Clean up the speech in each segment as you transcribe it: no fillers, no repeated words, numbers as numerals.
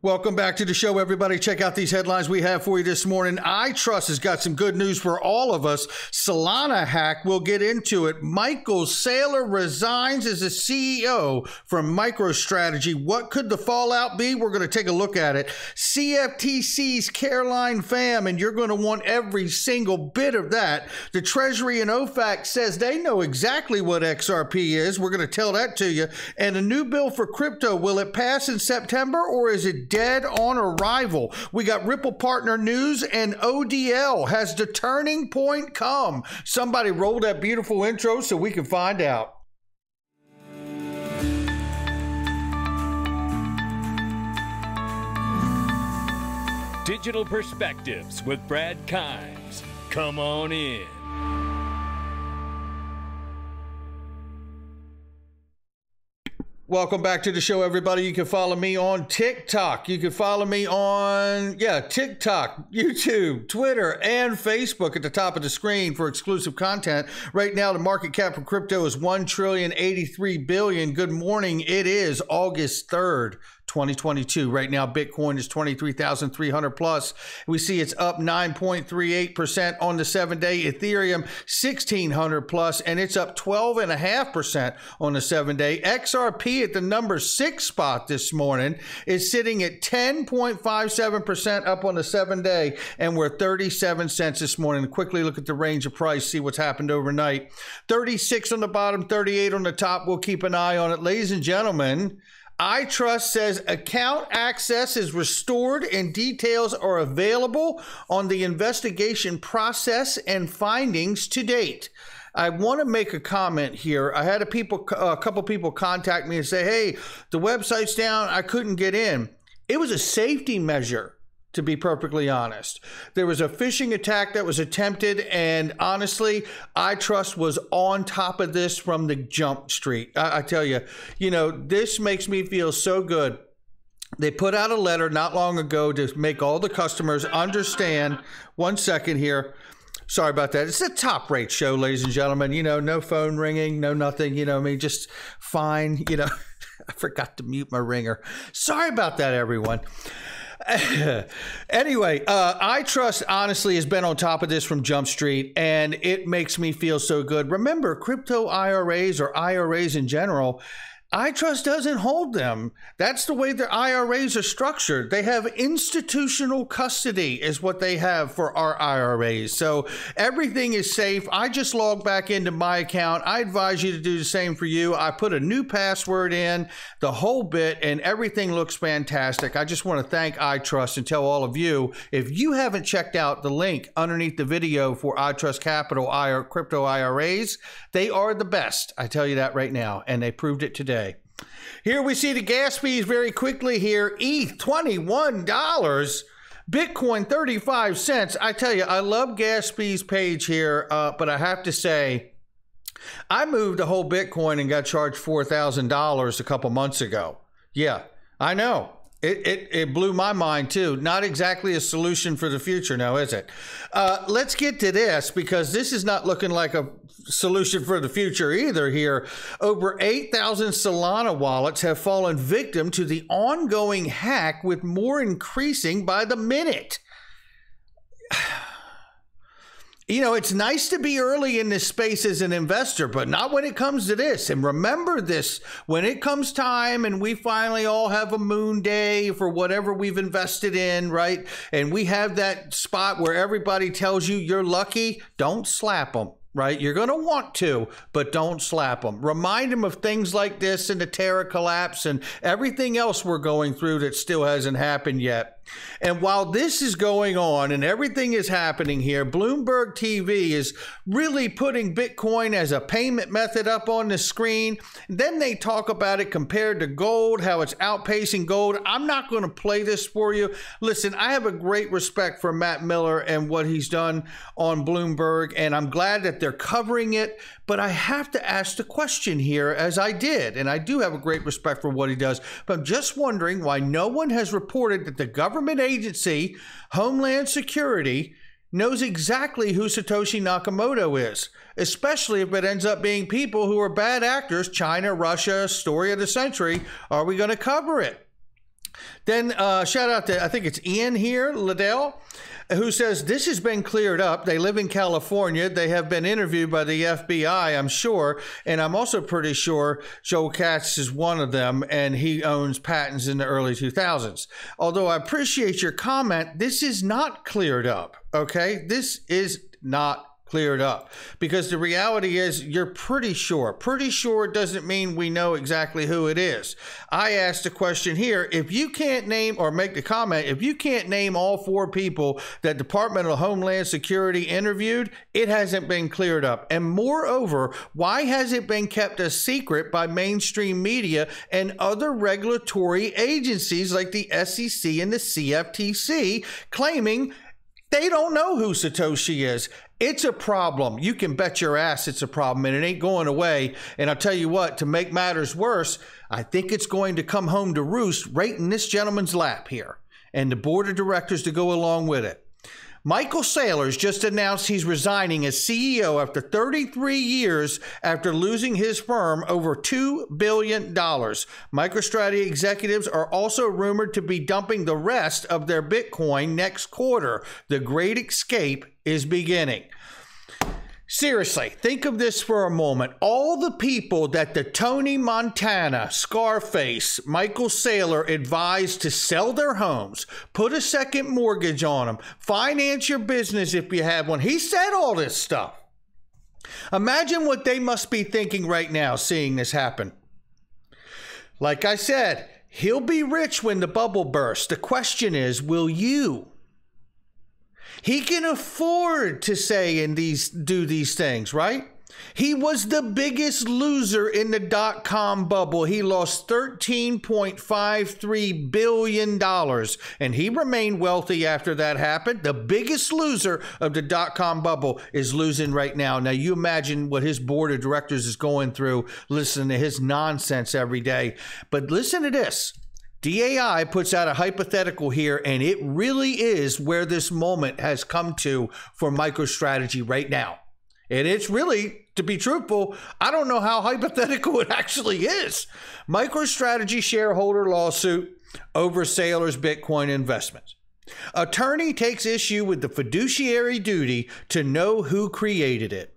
Welcome back to the show, everybody. Check out these headlines we have for you this morning. iTrust has got some good news for all of us. Solana hack, we'll get into it. Michael Saylor resigns as a CEO from MicroStrategy. What could the fallout be? We're going to take a look at it. CFTC's Caroline Pham, and you're going to want every single bit of that. The Treasury and OFAC says they know exactly what XRP is. We're going to tell that to you. And a new bill for crypto, will it pass in September or is it dead on arrival? We got Ripple partner news, and ODL has the turning point come. Somebody roll that beautiful intro so we can find out. Digital Perspectives with Brad Kimes. Come on in. Welcome back to the show, everybody. You can follow me on TikTok. You can follow me on, TikTok, YouTube, Twitter, and Facebook at the top of the screen for exclusive content. Right now, the market cap for crypto is $1,083 billion. Good morning. It is August 3rd. 2022. Right now, Bitcoin is 23,300 plus. We see it's up 9.38% on the 7-day. Ethereum 1,600 plus, and it's up 12.5% on the 7-day. XRP at the number 6 spot this morning is sitting at 10.57% up on the 7-day, and we're 37 cents this morning. Quickly look at the range of price, see what's happened overnight. 36 on the bottom, 38 on the top. We'll keep an eye on it. Ladies and gentlemen, iTrust says account access is restored and details are available on the investigation process and findings to date. I want to make a comment here. I had a couple people contact me and say, hey, the website's down. I couldn't get in. It was a safety measure, to be perfectly honest. There was a phishing attack that was attempted, and honestly, iTrust was on top of this from the jump street. I tell you, this makes me feel so good. They put out a letter not long ago to make all the customers understand. One second here. Sorry about that. It's a top rate show, ladies and gentlemen. No phone ringing, no nothing, just fine. I forgot to mute my ringer. Sorry about that, everyone. Anyway, iTrust honestly has been on top of this from Jump Street, and it makes me feel so good. Remember, crypto IRAs or IRAs in general, iTrust doesn't hold them. That's the way their IRAs are structured. They have institutional custody is what they have for our IRAs. So everything is safe. I just logged back into my account. I advise you to do the same for you. I put a new password in, the whole bit, and everything looks fantastic. I just want to thank iTrust and tell all of you, if you haven't checked out the link underneath the video for iTrust Capital crypto IRAs, they are the best. I tell you that right now, and they proved it today. Here we see the gas fees very quickly here. ETH, $21. Bitcoin, 35 cents. I tell you, I love gas fees page here, but I have to say, I moved a whole Bitcoin and got charged $4,000 a couple months ago. Yeah, I know. It blew my mind too. Not exactly a solution for the future now, is it? Let's get to this, because this is not looking like a solution for the future either here. Over 8,000 Solana wallets have fallen victim to the ongoing hack, with more increasing by the minute. It's nice to be early in this space as an investor, but not when it comes to this. And remember this, when it comes time and we finally all have a moon day for whatever we've invested in, right? And we have that spot where everybody tells you you're lucky, don't slap them. Right? You're going to want to, but don't slap them. Remind them of things like this and the Terra collapse and everything else we're going through that still hasn't happened yet. And while this is going on and everything is happening here, Bloomberg TV is really putting Bitcoin as a payment method up on the screen. Then they talk about it compared to gold, how it's outpacing gold. I'm not going to play this for you. Listen, I have a great respect for Matt Miller and what he's done on Bloomberg, and I'm glad that they're covering it. But I have to ask the question here, as I did, and I do have a great respect for what he does, but I'm just wondering why no one has reported that the government agency, Homeland Security, knows exactly who Satoshi Nakamoto is, especially if it ends up being people who are bad actors, China, Russia, story of the century. Are we going to cover it? Then shout out to, I think it's Ian here, Liddell, who says this has been cleared up. They live in California. They have been interviewed by the FBI, I'm sure. And I'm also pretty sure Joe Katz is one of them, and he owns patents in the early 2000s. Although I appreciate your comment, this is not cleared up, okay? This is not cleared up, because the reality is you're pretty sure. Pretty sure doesn't mean we know exactly who it is. I asked a question here. If you can't name, or make the comment, if you can't name all 4 people that Department of Homeland Security interviewed, it hasn't been cleared up. And moreover, why has it been kept a secret by mainstream media and other regulatory agencies like the SEC and the CFTC, claiming they don't know who Satoshi is? It's a problem. You can bet your ass it's a problem, and it ain't going away. And I'll tell you what, to make matters worse, I think it's going to come home to roost right in this gentleman's lap here, and the board of directors to go along with it. Michael Saylor's just announced he's resigning as CEO after 33 years after losing his firm over $2 billion. MicroStrategy executives are also rumored to be dumping the rest of their Bitcoin next quarter. The great escape is beginning. Seriously, think of this for a moment. All the people that the Tony Montana, Scarface, Michael Saylor advised to sell their homes, put a second mortgage on them, finance your business if you have one. He said all this stuff. Imagine what they must be thinking right now, seeing this happen. Like I said, he'll be rich when the bubble bursts. The question is, will you? He can afford to say and do these things, right? He was the biggest loser in the dot-com bubble. He lost $13.53 billion, and he remained wealthy after that happened. The biggest loser of the dot-com bubble is losing right now. Now, you imagine what his board of directors is going through, listening to his nonsense every day. But listen to this. DAI puts out a hypothetical here, and it really is where this moment has come to for MicroStrategy right now. And it's really, to be truthful, I don't know how hypothetical it actually is. MicroStrategy shareholder lawsuit over Saylor's Bitcoin investments. Attorney takes issue with the fiduciary duty to know who created it.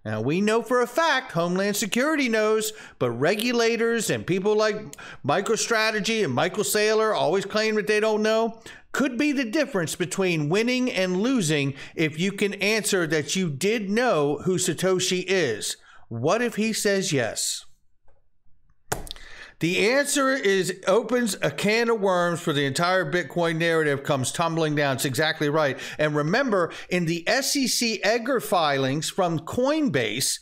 Now, we know for a fact, Homeland Security knows, but regulators and people like MicroStrategy and Michael Saylor always claim that they don't know. Could be the difference between winning and losing if you can answer that you did know who Satoshi is. What if he says yes? The answer opens a can of worms for the entire Bitcoin narrative comes tumbling down. It's exactly right. And remember, in the SEC Edgar filings from Coinbase,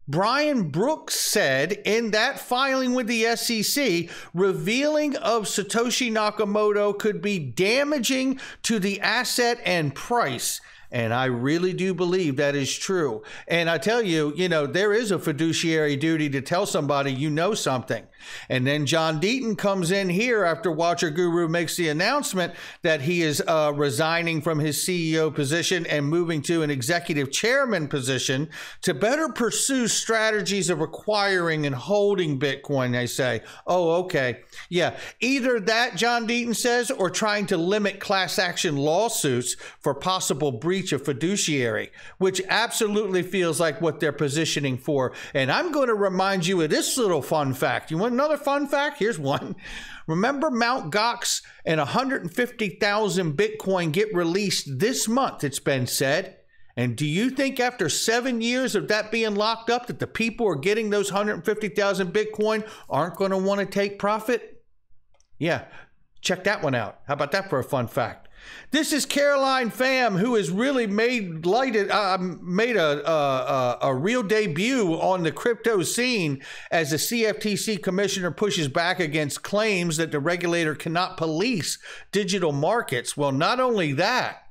Brian Brooks said in that filing with the SEC, revealing of Satoshi Nakamoto could be damaging to the asset and price. And I really do believe that is true. And I tell you, there is a fiduciary duty to tell somebody you know something. And then John Deaton comes in here after Watcher Guru makes the announcement that he is resigning from his CEO position and moving to an executive chairman position to better pursue strategies of acquiring and holding Bitcoin, they say. Oh, okay. Yeah, either that, John Deaton says, or trying to limit class action lawsuits for possible breach of fiduciary, which absolutely feels like what they're positioning for. And I'm going to remind you of this little fun fact. You want another fun fact? Here's one. Remember Mt. Gox and 150,000 Bitcoin get released this month, it's been said. And do you think after 7 years of that being locked up that the people who are getting those 150,000 Bitcoin aren't going to want to take profit? Yeah, check that one out. How about that for a fun fact? This is Caroline Pham, who has really made a real debut on the crypto scene as the CFTC commissioner pushes back against claims that the regulator cannot police digital markets. Well, not only that,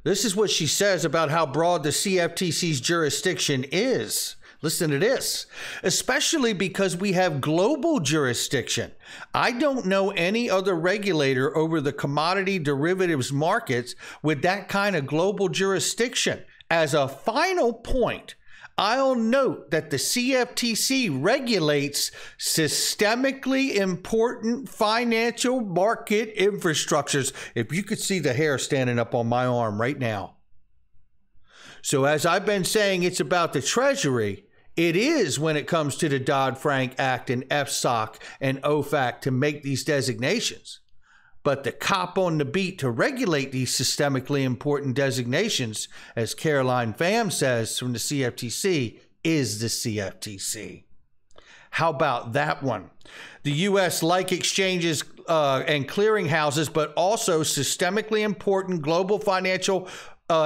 this is what she says about how broad the CFTC's jurisdiction is. Listen to this, especially because we have global jurisdiction. I don't know any other regulator over the commodity derivatives markets with that kind of global jurisdiction. As a final point, I'll note that the CFTC regulates systemically important financial market infrastructures. If you could see the hair standing up on my arm right now. So as I've been saying, it's about the Treasury. It is when it comes to the Dodd-Frank Act and FSOC and OFAC to make these designations. But the cop on the beat to regulate these systemically important designations, as Caroline Pham says from the CFTC, is the CFTC. How about that one? The U.S., like exchanges and clearinghouses, but also systemically important global financial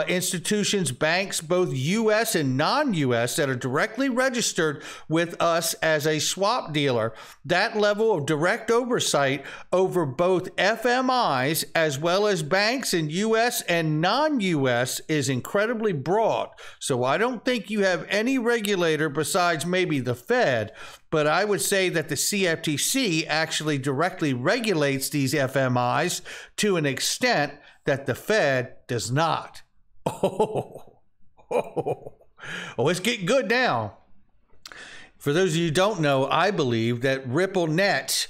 institutions, banks, both U.S. and non-U.S. that are directly registered with us as a swap dealer. That level of direct oversight over both FMIs as well as banks in U.S. and non-U.S. is incredibly broad. So I don't think you have any regulator besides maybe the Fed, but I would say that the CFTC actually directly regulates these FMIs to an extent that the Fed does not. Oh, it's getting good now. For those of you who don't know, I believe that RippleNet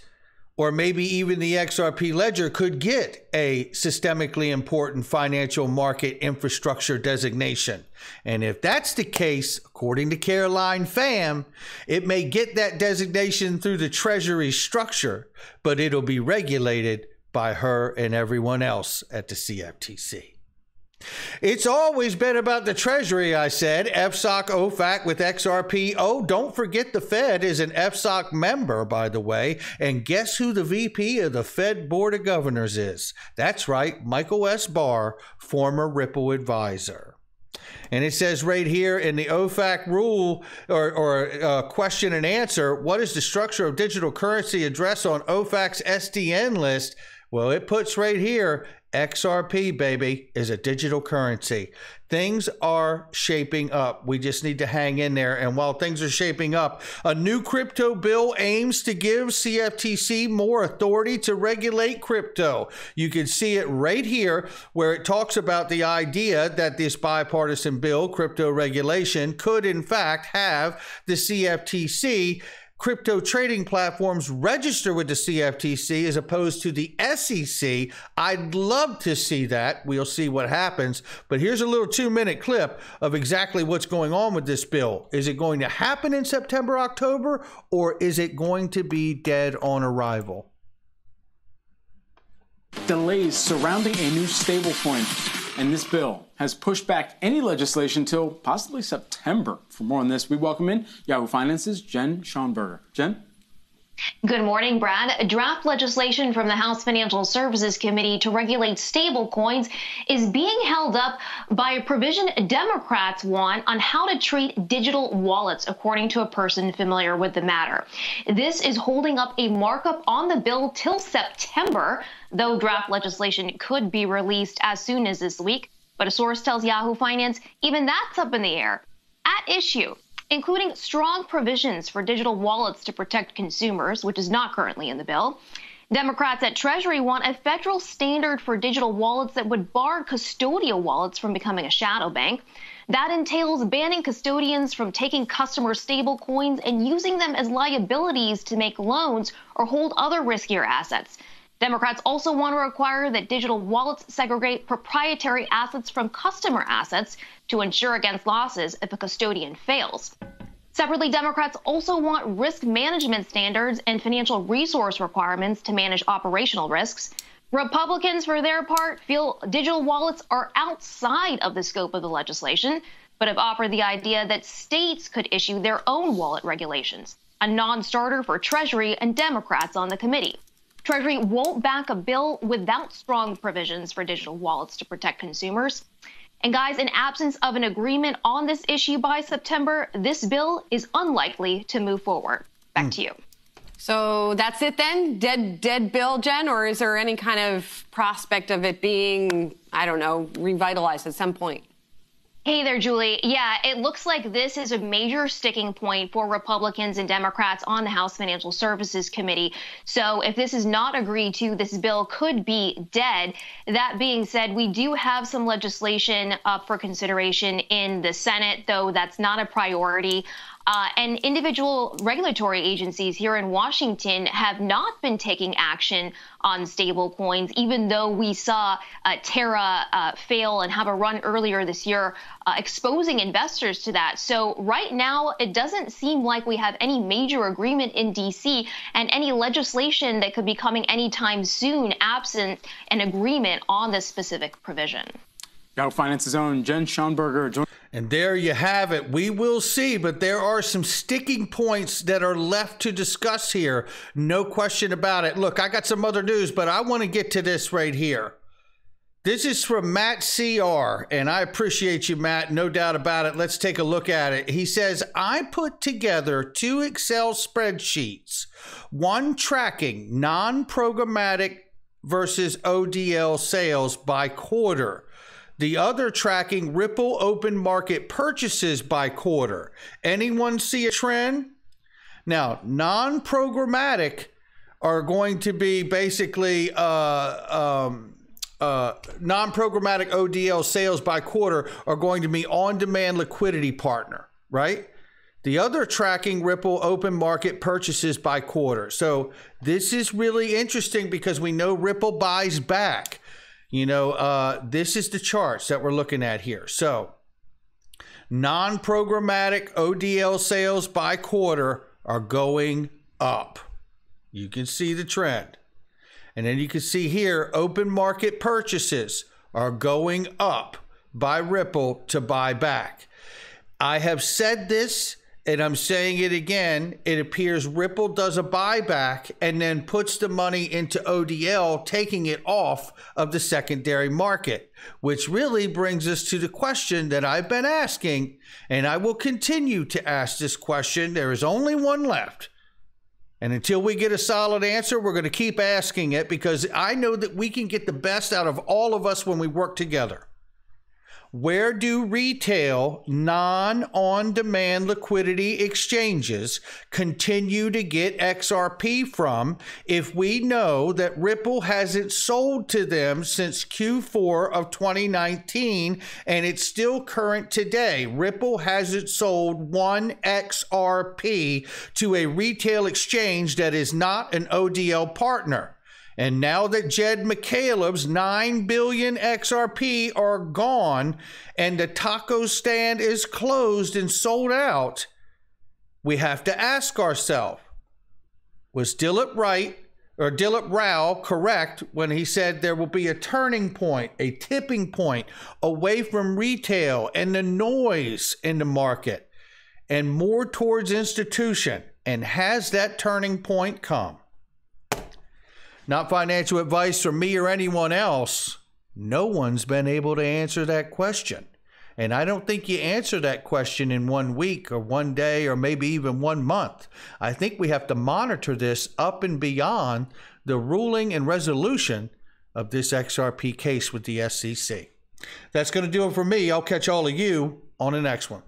or maybe even the XRP ledger could get a systemically important financial market infrastructure designation. And if that's the case, according to Caroline Pham, it may get that designation through the Treasury structure, but it'll be regulated by her and everyone else at the CFTC. It's always been about the Treasury, I said. FSOC, OFAC with XRP. Oh, don't forget the Fed is an FSOC member, by the way. And guess who the VP of the Fed Board of Governors is? That's right, Michael S. Barr, former Ripple advisor. And it says right here in the OFAC rule or question and answer, what is the structure of digital currency address on OFAC's SDN list? Well, it puts right here, XRP, baby, is a digital currency. Things are shaping up. We just need to hang in there. And while things are shaping up, a new crypto bill aims to give CFTC more authority to regulate crypto. You can see it right here where it talks about the idea that this bipartisan bill, crypto regulation, could in fact have the CFTC crypto trading platforms register with the CFTC as opposed to the SEC. I'd love to see that. We'll see what happens. But here's a little 2-minute clip of exactly what's going on with this bill. Is it going to happen in September, October, or is it going to be dead on arrival? Delays surrounding a new stablecoin, and this bill has pushed back any legislation till possibly September. For more on this, we welcome in Yahoo Finance's Jen Schonberger. Jen? Good morning, Brad. Draft legislation from the House Financial Services Committee to regulate stablecoins is being held up by a provision Democrats want on how to treat digital wallets, according to a person familiar with the matter. This is holding up a markup on the bill till September, though draft legislation could be released as soon as this week. But a source tells Yahoo Finance even that's up in the air. At issue, including strong provisions for digital wallets to protect consumers, which is not currently in the bill. Democrats at Treasury want a federal standard for digital wallets that would bar custodial wallets from becoming a shadow bank. That entails banning custodians from taking customer stable coins and using them as liabilities to make loans or hold other riskier assets. Democrats also want to require that digital wallets segregate proprietary assets from customer assets to ensure against losses if a custodian fails. Separately, Democrats also want risk management standards and financial resource requirements to manage operational risks. Republicans, for their part, feel digital wallets are outside of the scope of the legislation, but have offered the idea that states could issue their own wallet regulations, a non-starter for Treasury and Democrats on the committee. Treasury won't back a bill without strong provisions for digital wallets to protect consumers. And guys, in absence of an agreement on this issue by September, this bill is unlikely to move forward. Back to you. So that's it then? Dead bill, Jen? Or is there any kind of prospect of it being, I don't know, revitalized at some point? Hey there, Julie. Yeah, it looks like this is a major sticking point for Republicans and Democrats on the House Financial Services Committee. So if this is not agreed to, this bill could be dead. That being said, we do have some legislation up for consideration in the Senate, though that's not a priority. And individual regulatory agencies here in Washington have not been taking action on stable coins, even though we saw Terra fail and have a run earlier this year, exposing investors to that. So right now, it doesn't seem like we have any major agreement in D.C. and any legislation that could be coming anytime soon, absent an agreement on this specific provision. Yahoo Finance's own Jen Schonberger. And there you have it. We will see, but there are some sticking points that are left to discuss here. No question about it. Look, I got some other news, but I want to get to this right here. This is from Matt CR, and I appreciate you, Matt. No doubt about it. Let's take a look at it. He says, I put together 2 Excel spreadsheets, one tracking non-programmatic versus ODL sales by quarter, the other tracking Ripple open market purchases by quarter. Anyone see a trend? Now, non-programmatic are going to be basically non-programmatic ODL sales by quarter are going to be on-demand liquidity partner, right? The other tracking Ripple open market purchases by quarter. So this is really interesting because we know Ripple buys back. You know, this is the charts that we're looking at here. So non-programmatic ODL sales by quarter are going up. You can see the trend. And then you can see here, open market purchases are going up by Ripple to buy back. I have said this, and I'm saying it again. It appears Ripple does a buyback and then puts the money into ODL, taking it off of the secondary market, which really brings us to the question that I've been asking, and I will continue to ask this question. There is only one left. And until we get a solid answer, we're going to keep asking it because I know that we can get the best out of all of us when we work together. Where do retail non-on-demand liquidity exchanges continue to get XRP from if we know that Ripple hasn't sold to them since Q4 of 2019 and it's still current today? Ripple hasn't sold 1 XRP to a retail exchange that is not an ODL partner. And now that Jed McCaleb's 9 billion XRP are gone and the taco stand is closed and sold out, we have to ask ourselves, was Dilip Rao correct when he said there will be a turning point, a tipping point away from retail and the noise in the market and more towards institution? And has that turning point come? Not financial advice from me or anyone else. No one's been able to answer that question. And I don't think you answer that question in 1 week or 1 day or maybe even 1 month. I think we have to monitor this up and beyond the ruling and resolution of this XRP case with the SEC. That's going to do it for me. I'll catch all of you on the next one.